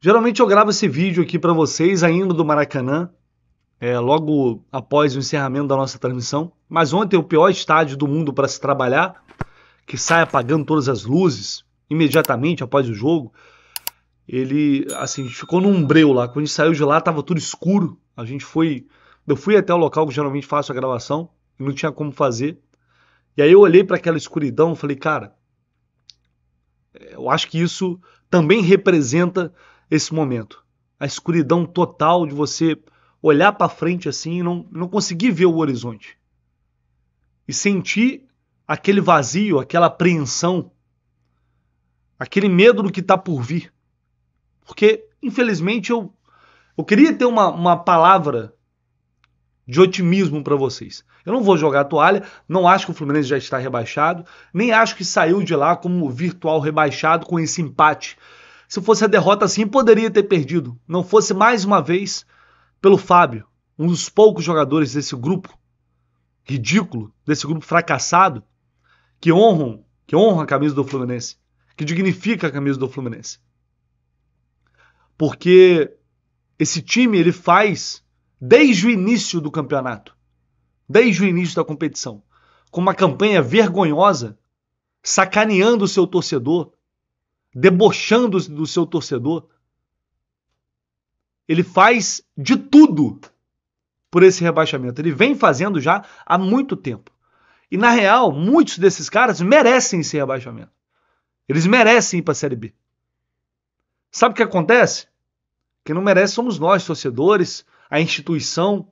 Geralmente eu gravo esse vídeo aqui para vocês ainda do Maracanã, logo após o encerramento da nossa transmissão. Mas ontem o pior estádio do mundo para se trabalhar, que sai apagando todas as luzes imediatamente após o jogo. Ele, assim, ficou num breu lá. Quando a gente saiu de lá, tava tudo escuro. Eu fui até o local que geralmente faço a gravação e não tinha como fazer. E aí eu olhei para aquela escuridão e falei, cara, eu acho que isso também representa esse momento. A escuridão total de você olhar para frente assim e não conseguir ver o horizonte. E sentir aquele vazio, aquela apreensão, aquele medo do que está por vir. Porque, infelizmente, eu queria ter uma palavra de otimismo para vocês. Eu não vou jogar a toalha, não acho que o Fluminense já está rebaixado, nem acho que saiu de lá como virtual rebaixado com esse empate. Se fosse a derrota assim, poderia ter perdido. Não fosse mais uma vez pelo Fábio, um dos poucos jogadores desse grupo ridículo, desse grupo fracassado, que honram a camisa do Fluminense, que dignifica a camisa do Fluminense. Porque esse time ele faz desde o início do campeonato, desde o início da competição, com uma campanha vergonhosa, sacaneando o seu torcedor, debochando do seu torcedor. Ele faz de tudo por esse rebaixamento. Ele vem fazendo já há muito tempo. E, na real, muitos desses caras merecem esse rebaixamento. Eles merecem ir para a Série B. Sabe o que acontece? Quem não merece somos nós, torcedores, a instituição,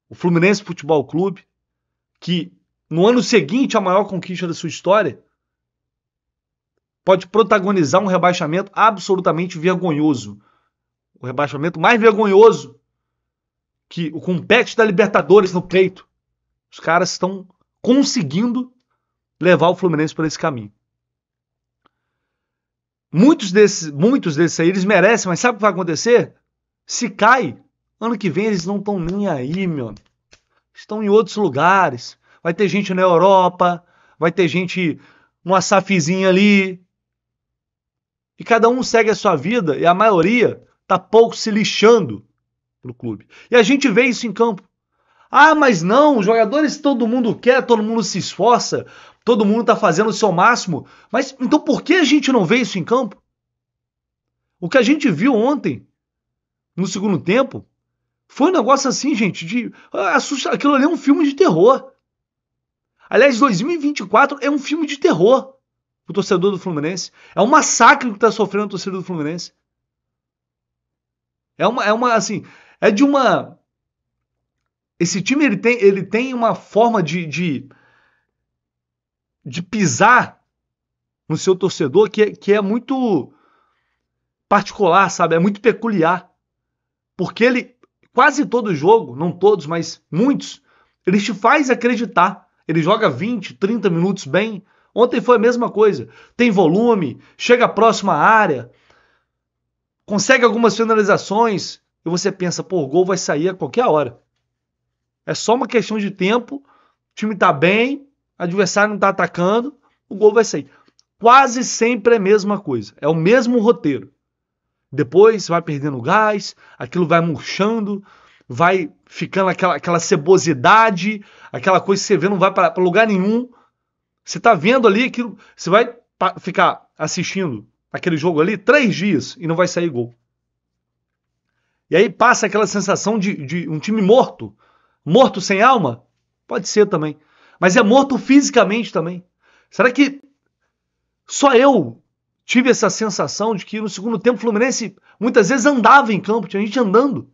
o Fluminense Futebol Clube, que no ano seguinte, a maior conquista da sua história, pode protagonizar um rebaixamento absolutamente vergonhoso. O rebaixamento mais vergonhoso que o compete da Libertadores no peito. Os caras estão conseguindo levar o Fluminense por esse caminho. Muitos desses aí, eles merecem, mas sabe o que vai acontecer? Se cai, ano que vem eles não estão nem aí, meu. Estão em outros lugares. Vai ter gente na Europa, vai ter gente numa SAFzinha ali. E cada um segue a sua vida e a maioria tá pouco se lixando pro clube. E a gente vê isso em campo. Ah, mas não, os jogadores todo mundo quer, todo mundo se esforça, todo mundo tá fazendo o seu máximo. Mas então por que a gente não vê isso em campo? O que a gente viu ontem, no segundo tempo, foi um negócio assim, gente, de aquilo ali é um filme de terror. Aliás, 2024 é um filme de terror pro torcedor do Fluminense. É um massacre que tá sofrendo o torcedor do Fluminense. Esse time ele tem uma forma de pisar no seu torcedor que é muito particular, sabe? É muito peculiar. Porque ele, quase todo jogo, não todos, mas muitos, ele te faz acreditar. Ele joga 20, 30 minutos bem. Ontem foi a mesma coisa. Tem volume, chega próximo à área, consegue algumas finalizações, e você pensa, pô, o gol vai sair a qualquer hora. É só uma questão de tempo, o time tá bem, o adversário não tá atacando, o gol vai sair. Quase sempre é a mesma coisa, é o mesmo roteiro. Depois vai perdendo gás, aquilo vai murchando, vai ficando aquela cebosidade, aquela coisa que você vê não vai para lugar nenhum. Você tá vendo ali aquilo, você vai ficar assistindo aquele jogo ali 3 dias e não vai sair gol. E aí passa aquela sensação de um time morto. Morto sem alma? Pode ser também. Mas é morto fisicamente também. Será que só eu tive essa sensação de que no segundo tempo o Fluminense muitas vezes andava em campo, tinha gente andando.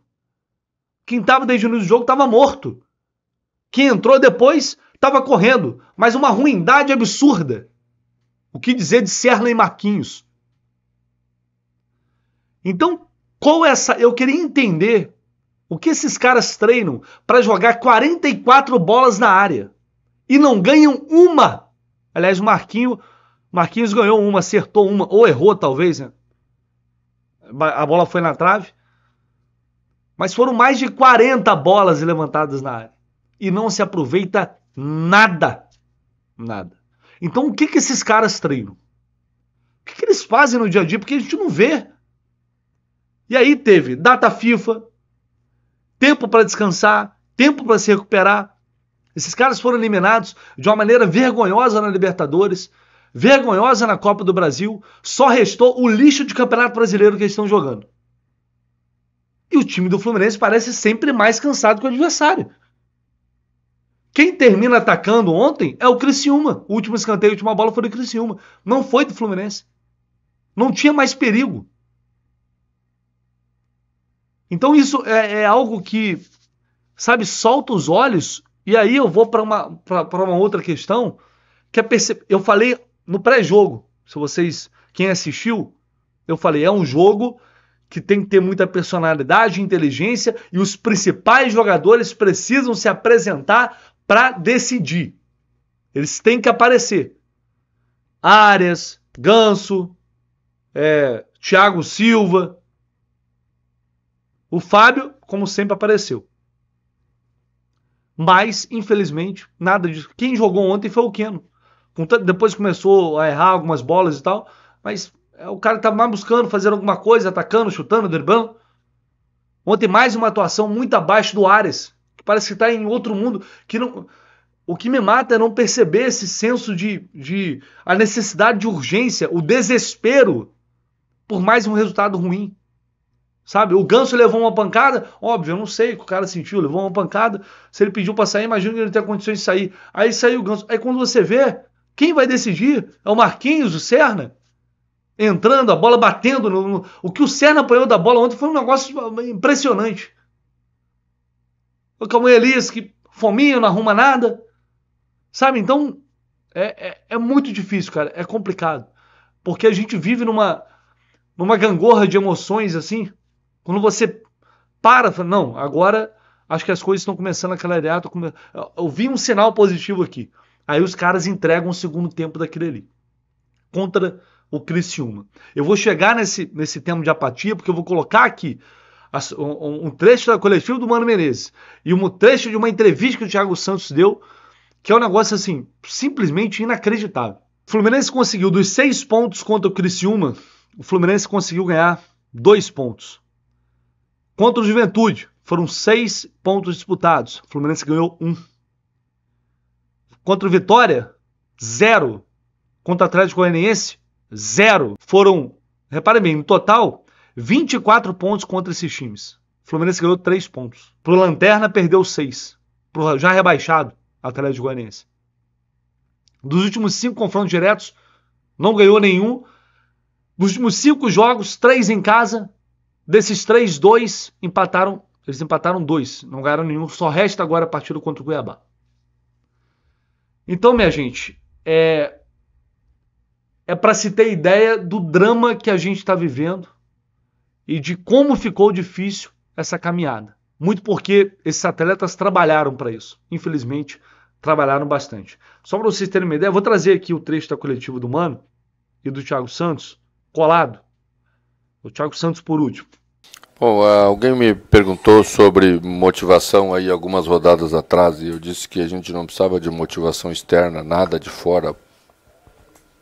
Quem estava desde o início do jogo estava morto. Quem entrou depois estava correndo. Mas uma ruindade absurda. O que dizer de Serna e Marquinhos? Então, eu queria entender o que esses caras treinam para jogar 44 bolas na área e não ganham uma. Aliás, o Marquinhos ganhou uma, acertou uma, ou errou talvez, né? A bola foi na trave. Mas foram mais de 40 bolas levantadas na área. E não se aproveita nada. Nada. Então o que esses caras treinam? O que eles fazem no dia a dia? Porque a gente não vê. E aí teve data FIFA, tempo para descansar, tempo para se recuperar. Esses caras foram eliminados de uma maneira vergonhosa na Libertadores, vergonhosa na Copa do Brasil. Só restou o lixo de Campeonato Brasileiro que eles estão jogando. E o time do Fluminense parece sempre mais cansado que o adversário. Quem termina atacando ontem é o Criciúma. O último escanteio, a última bola foi do Criciúma. Não foi do Fluminense. Não tinha mais perigo. Então isso é algo que, sabe, solta os olhos. E aí eu vou para uma outra questão, que é eu falei no pré-jogo, se vocês, quem assistiu, eu falei, é um jogo que tem que ter muita personalidade, inteligência, e os principais jogadores precisam se apresentar para decidir. Eles têm que aparecer. Arias, Ganso, Thiago Silva. O Fábio, como sempre, apareceu. Mas, infelizmente, nada disso. Quem jogou ontem foi o Keno. Depois começou a errar algumas bolas e tal, mas o cara tá mais buscando fazer alguma coisa, atacando, chutando, driblando. Ontem mais uma atuação muito abaixo do Arias, que parece que está em outro mundo. O que me mata é não perceber esse senso de a necessidade de urgência, o desespero por mais um resultado ruim. Sabe, o Ganso levou uma pancada, óbvio, eu não sei o que o cara sentiu, levou uma pancada, se ele pediu para sair, imagina que ele tem condições de sair. Aí saiu o Ganso, aí quando você vê, quem vai decidir? É o Marquinhos, o Serna? Entrando, a bola batendo, o que o Serna apanhou da bola ontem foi um negócio impressionante. O Calmon Elias, que fominho, não arruma nada, sabe, então é muito difícil, cara, é complicado, porque a gente vive numa gangorra de emoções assim. Quando você para, fala, não, agora acho que as coisas estão começando a clarear. Eu vi um sinal positivo aqui. Aí os caras entregam o segundo tempo daquele ali. Contra o Criciúma. Eu vou chegar nesse tema de apatia, porque eu vou colocar aqui um trecho da coletiva do Mano Menezes e um trecho de uma entrevista que o Thiago Santos deu, que é um negócio assim, simplesmente inacreditável. O Fluminense conseguiu, dos 6 pontos contra o Criciúma, o Fluminense conseguiu ganhar 2 pontos. Contra o Juventude, foram 6 pontos disputados. O Fluminense ganhou 1. Contra o Vitória, 0. Contra o Atlético Goianiense, 0. Foram, reparem bem, no total, 24 pontos contra esses times. O Fluminense ganhou 3 pontos. Pro Lanterna, perdeu 6. Pro já rebaixado, Atlético Goianiense. Dos últimos 5 confrontos diretos, não ganhou nenhum. Dos últimos 5 jogos, 3 em casa. Desses 3, 2 empataram. Eles empataram 2, não ganharam nenhum. Só resta agora a partida contra o Cuiabá. Então, minha gente, é para se ter ideia do drama que a gente está vivendo e de como ficou difícil essa caminhada. Muito porque esses atletas trabalharam para isso. Infelizmente, trabalharam bastante. Só para vocês terem uma ideia, eu vou trazer aqui o trecho da coletiva do Mano e do Thiago Santos, colado. O Thiago Santos por último. Bom, alguém me perguntou sobre motivação aí algumas rodadas atrás e eu disse que a gente não precisava de motivação externa, nada de fora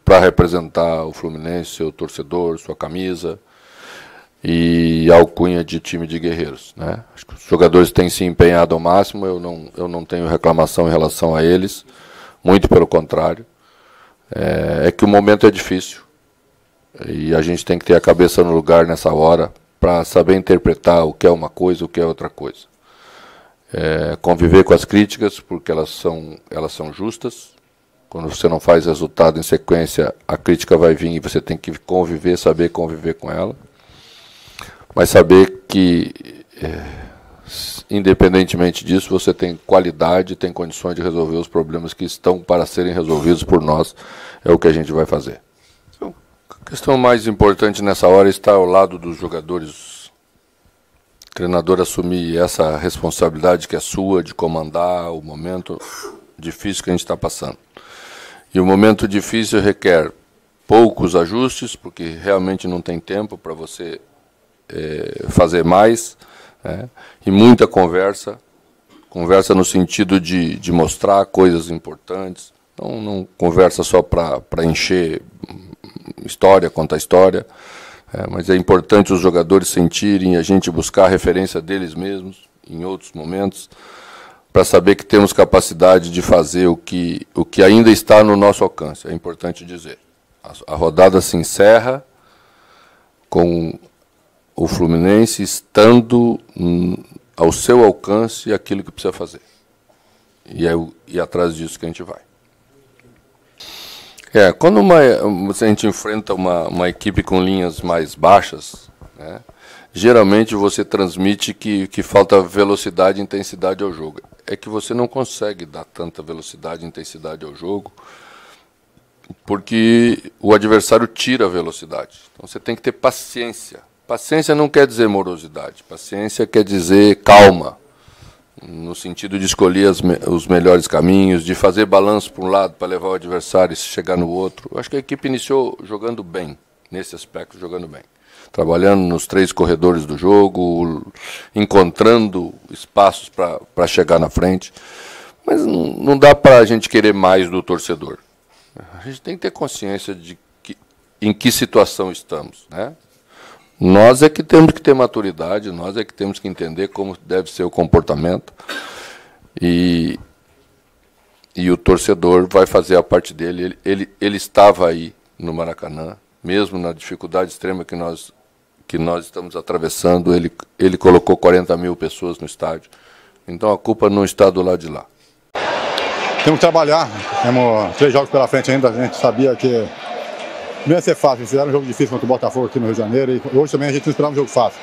para representar o Fluminense, seu torcedor, sua camisa e a alcunha de time de guerreiros, né? Acho que os jogadores têm se empenhado ao máximo, eu não tenho reclamação em relação a eles, muito pelo contrário. É que o momento é difícil e a gente tem que ter a cabeça no lugar nessa hora para saber interpretar o que é uma coisa, o que é outra coisa. Conviver com as críticas, porque elas são justas. Quando você não faz resultado em sequência, a crítica vai vir e você tem que conviver, saber conviver com ela. Mas saber que, independentemente disso, você tem qualidade, tem condições de resolver os problemas que estão para serem resolvidos por nós. É o que a gente vai fazer. A questão mais importante nessa hora está ao lado dos jogadores. O treinador assumir essa responsabilidade que é sua, de comandar o momento difícil que a gente está passando. E o momento difícil requer poucos ajustes, porque realmente não tem tempo para você fazer mais, né? E muita conversa no sentido de mostrar coisas importantes, não conversa só para encher história, contar história, Mas é importante os jogadores sentirem, a gente buscar a referência deles mesmos em outros momentos, para saber que temos capacidade de fazer o que ainda está no nosso alcance. É importante dizer. A rodada se encerra com o Fluminense estando ao seu alcance aquilo que precisa fazer. E atrás disso que a gente vai. Quando a gente enfrenta uma equipe com linhas mais baixas, né, geralmente você transmite que falta velocidade e intensidade ao jogo. É que você não consegue dar tanta velocidade e intensidade ao jogo, porque o adversário tira a velocidade. Então você tem que ter paciência. Paciência não quer dizer morosidade. Paciência quer dizer calma, no sentido de escolher os melhores caminhos, de fazer balanço para um lado para levar o adversário e chegar no outro. Eu acho que a equipe iniciou jogando bem, nesse aspecto, jogando bem. Trabalhando nos 3 corredores do jogo, encontrando espaços para chegar na frente. Mas não dá para a gente querer mais do torcedor. A gente tem que ter consciência de em que situação estamos, né? Nós é que temos que ter maturidade, nós é que temos que entender como deve ser o comportamento e o torcedor vai fazer a parte dele. Ele estava aí no Maracanã, mesmo na dificuldade extrema que nós estamos atravessando, ele colocou 40 mil pessoas no estádio. Então a culpa não está do lado de lá. Temos que trabalhar, temos 3 jogos pela frente ainda, a gente sabia que não ia ser fácil. Eles fizeram um jogo difícil contra o Botafogo aqui no Rio de Janeiro e hoje também a gente não esperava um jogo fácil.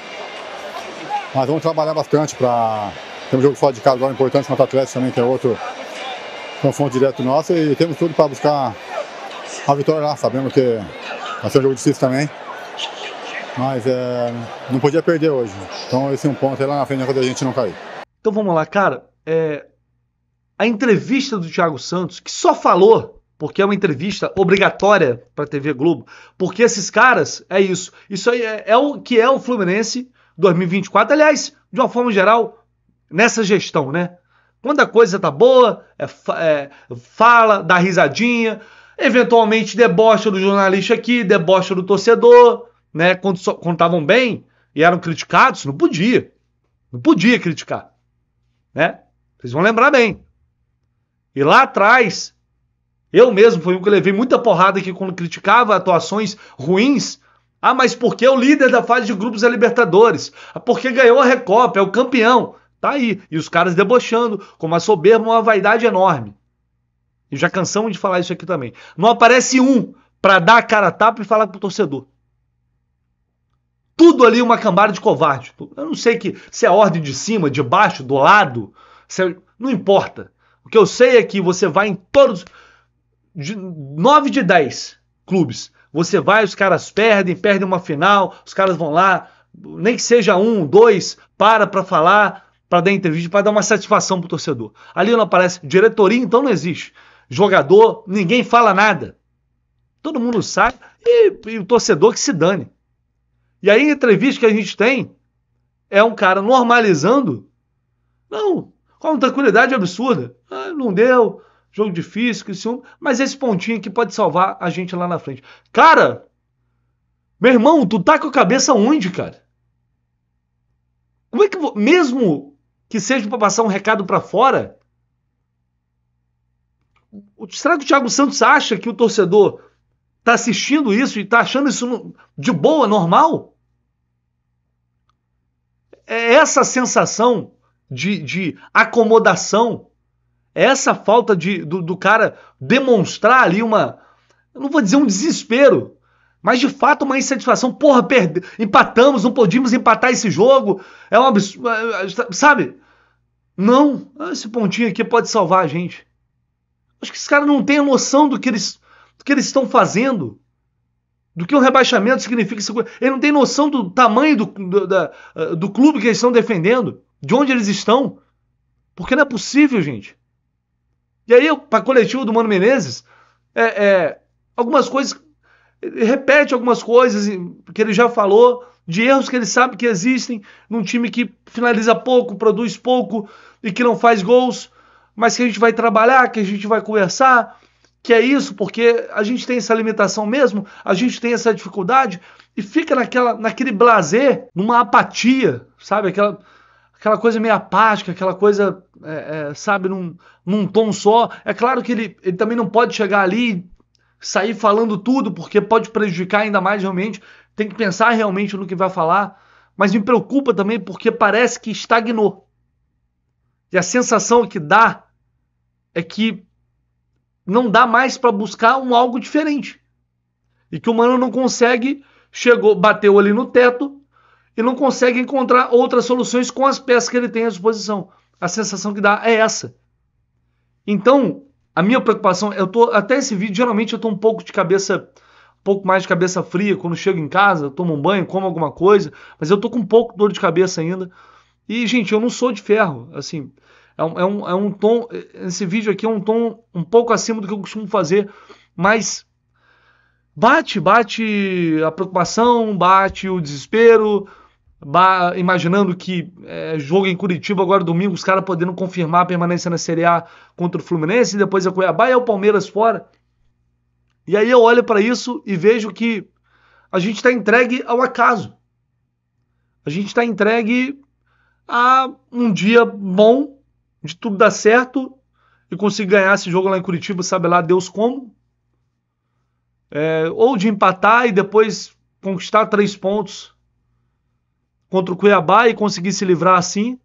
Mas vamos trabalhar bastante para... Temos um jogo fora de casa agora importante contra o Atlético também, que é outro confronto direto nosso, e temos tudo para buscar a vitória lá. Sabemos que vai ser um jogo difícil também, mas não podia perder hoje. Então esse é um ponto aí lá na frente quando a gente não cair. Então vamos lá, cara. A entrevista do Thiago Santos, que só falou, porque é uma entrevista obrigatória para a TV Globo, porque esses caras, é isso. Isso aí é o que é o Fluminense 2024. Aliás, de uma forma geral, nessa gestão, né? Quando a coisa tá boa, fala, dá risadinha, eventualmente debocha do jornalista aqui, debocha do torcedor, né? Quando estavam bem e eram criticados, não podia. Não podia criticar, né? Vocês vão lembrar bem. E lá atrás, eu mesmo fui um que levei muita porrada aqui quando criticava atuações ruins. Ah, mas porque é o líder da fase de grupos da Libertadores? Porque ganhou a Recopa, é o campeão. Tá aí. E os caras debochando com uma soberba, uma vaidade enorme. E já cansamos de falar isso aqui também. Não aparece um pra dar a cara a tapa e falar pro torcedor. Tudo ali uma cambada de covarde. Eu não sei se é ordem de cima, de baixo, do lado. Não importa. O que eu sei é que você vai em todos... 9 de 10 clubes. Você vai, os caras perdem uma final, os caras vão lá, nem que seja 1, 2, para falar, para dar entrevista, para dar uma satisfação pro torcedor. Ali não aparece diretoria, então não existe. Jogador, ninguém fala nada. Todo mundo sai e o torcedor que se dane. E aí a entrevista que a gente tem é um cara normalizando. Não, com uma tranquilidade absurda. Ah, não deu, jogo difícil, mas esse pontinho aqui pode salvar a gente lá na frente. Cara, meu irmão, tu tá com a cabeça onde, cara? Como é que, mesmo que seja para passar um recado para fora, será que o Thiago Santos acha que o torcedor tá assistindo isso e tá achando isso de boa, normal? É essa sensação de acomodação, é essa falta do cara demonstrar ali eu não vou dizer um desespero, mas de fato uma insatisfação. Porra, empatamos, não podíamos empatar esse jogo, é um absurdo, sabe? Não, esse pontinho aqui pode salvar a gente. Acho que esses caras não têm a noção do que eles estão fazendo, do que um rebaixamento significa. Eles não têm noção do tamanho do clube que eles estão defendendo, de onde eles estão, porque não é possível, gente. E aí, para coletivo do Mano Menezes, algumas coisas, ele repete algumas coisas que ele já falou, de erros que ele sabe que existem num time que finaliza pouco, produz pouco e que não faz gols, mas que a gente vai trabalhar, que a gente vai conversar, que é isso, porque a gente tem essa limitação mesmo, a gente tem essa dificuldade, e fica naquele blasé, numa apatia, sabe? Aquela coisa meio apática, aquela coisa, sabe, num tom só. É claro que ele também não pode chegar ali e sair falando tudo, porque pode prejudicar ainda mais realmente. Tem que pensar realmente no que vai falar. Mas me preocupa também porque parece que estagnou. E a sensação que dá é que não dá mais para buscar algo diferente. E que o Mano não consegue, bateu ali no teto e não consegue encontrar outras soluções com as peças que ele tem à disposição. A sensação que dá é essa. Então, a minha preocupação, até esse vídeo, geralmente eu tô um pouco mais de cabeça fria quando chego em casa, tomo um banho, como alguma coisa, mas eu tô com um pouco de dor de cabeça ainda. E, gente, eu não sou de ferro, assim, é um tom, esse vídeo aqui é um tom um pouco acima do que eu costumo fazer, mas bate a preocupação, bate o desespero, imaginando que jogo em Curitiba agora domingo, os caras podendo confirmar a permanência na Série A contra o Fluminense, e depois a Cuiabá e o Palmeiras fora. E aí eu olho para isso e vejo que a gente está entregue ao acaso. A gente está entregue a um dia bom, de tudo dar certo, e conseguir ganhar esse jogo lá em Curitiba, sabe lá Deus como. Ou de empatar e depois conquistar 3 pontos contra o Cuiabá e conseguir se livrar assim.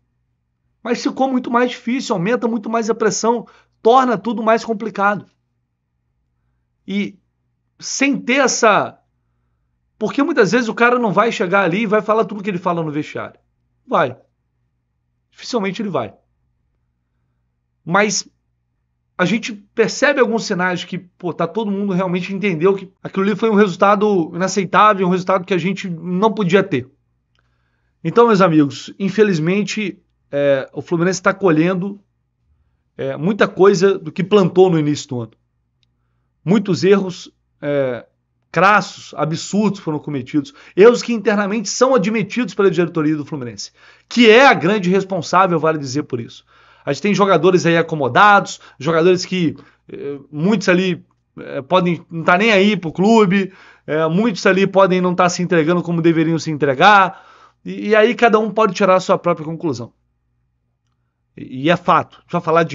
Mas ficou muito mais difícil, aumenta muito mais a pressão, torna tudo mais complicado. E sem ter essa... Porque muitas vezes o cara não vai chegar ali e vai falar tudo que ele fala no vestiário. Vai. Dificilmente ele vai. Mas a gente percebe alguns sinais de que tá todo mundo realmente entendeu que aquilo ali foi um resultado inaceitável, um resultado que a gente não podia ter. Então, meus amigos, infelizmente, o Fluminense está colhendo muita coisa do que plantou no início do ano. Muitos erros crassos, absurdos foram cometidos. Erros que internamente são admitidos pela diretoria do Fluminense, que é a grande responsável, vale dizer, por isso. A gente tem jogadores aí acomodados, jogadores que muitos ali podem não estar nem aí pro clube, muitos ali podem não estar se entregando como deveriam se entregar, e aí cada um pode tirar a sua própria conclusão. E é fato. A gente vai falar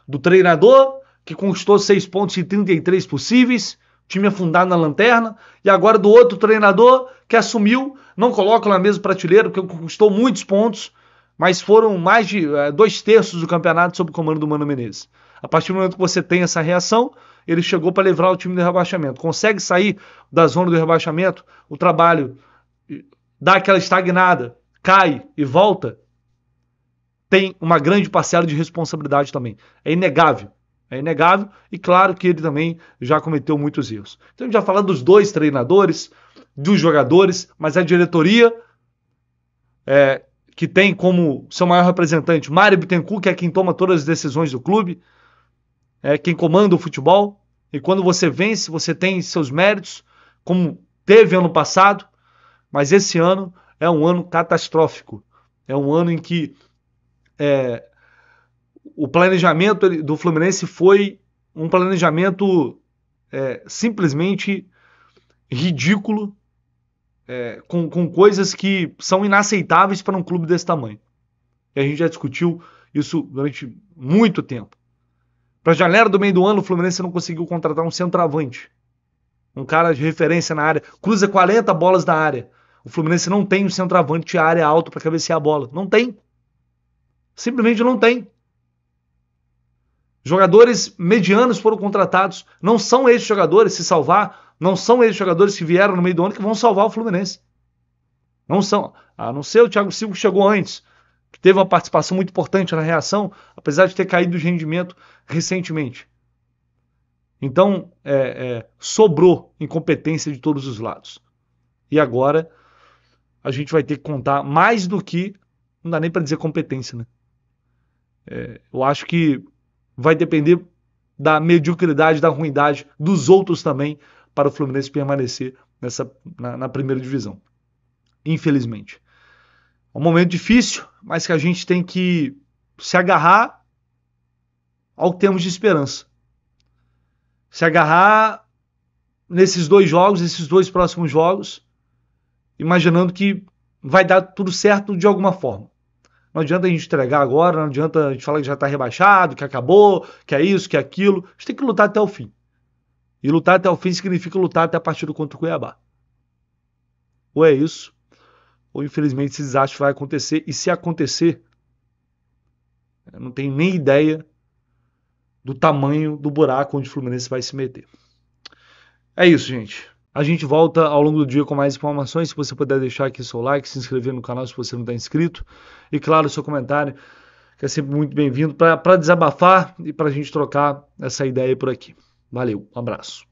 do treinador, que conquistou 6 pontos em 33 possíveis, time afundado na lanterna, e agora do outro treinador que assumiu, não coloca na mesma prateleira, porque conquistou muitos pontos, mas foram mais de 2/3 do campeonato sob o comando do Mano Menezes. A partir do momento que você tem essa reação, ele chegou para livrar o time do rebaixamento. Consegue sair da zona do rebaixamento, o trabalho dá aquela estagnada, cai e volta, tem uma grande parcela de responsabilidade também. É inegável. É inegável e claro que ele também já cometeu muitos erros. Então a gente já fala dos 2 treinadores, dos jogadores, mas a diretoria que tem como seu maior representante Mário Bittencourt, que é quem toma todas as decisões do clube, quem comanda o futebol, e quando você vence, você tem seus méritos, como teve ano passado, mas esse ano é um ano catastrófico. É um ano em que o planejamento do Fluminense foi um planejamento simplesmente ridículo, com coisas que são inaceitáveis para um clube desse tamanho. E a gente já discutiu isso durante muito tempo. Para a janela do meio do ano, o Fluminense não conseguiu contratar um centroavante. Um cara de referência na área. Cruza 40 bolas da área. O Fluminense não tem um centroavante de área alto para cabecear a bola. Não tem. Simplesmente não tem. Jogadores medianos foram contratados. Não são esses jogadores, se salvar, não são esses jogadores que vieram no meio do ano que vão salvar o Fluminense. Não são. A não ser o Thiago Silva, que chegou antes, que teve uma participação muito importante na reação, apesar de ter caído de rendimento recentemente. Então, sobrou incompetência de todos os lados. E agora, a gente vai ter que contar mais do que, não dá nem para dizer competência, né? Eu acho que vai depender da mediocridade, da ruindade dos outros também, para o Fluminense permanecer na primeira divisão. Infelizmente. É um momento difícil, mas que a gente tem que se agarrar ao que temos de esperança. Se agarrar nesses 2 jogos, esses 2 próximos jogos, imaginando que vai dar tudo certo de alguma forma. Não adianta a gente entregar agora, não adianta a gente falar que já está rebaixado, que acabou, que é isso, que é aquilo. A gente tem que lutar até o fim. E lutar até o fim significa lutar até a partida contra o Cuiabá. Ou é isso, ou infelizmente esse desastre vai acontecer. E se acontecer, eu não tenho nem ideia do tamanho do buraco onde o Fluminense vai se meter. É isso, gente. A gente volta ao longo do dia com mais informações. Se você puder deixar aqui seu like, se inscrever no canal se você não está inscrito. E claro, o seu comentário, que é sempre muito bem-vindo para desabafar e para a gente trocar essa ideia por aqui. Valeu, um abraço.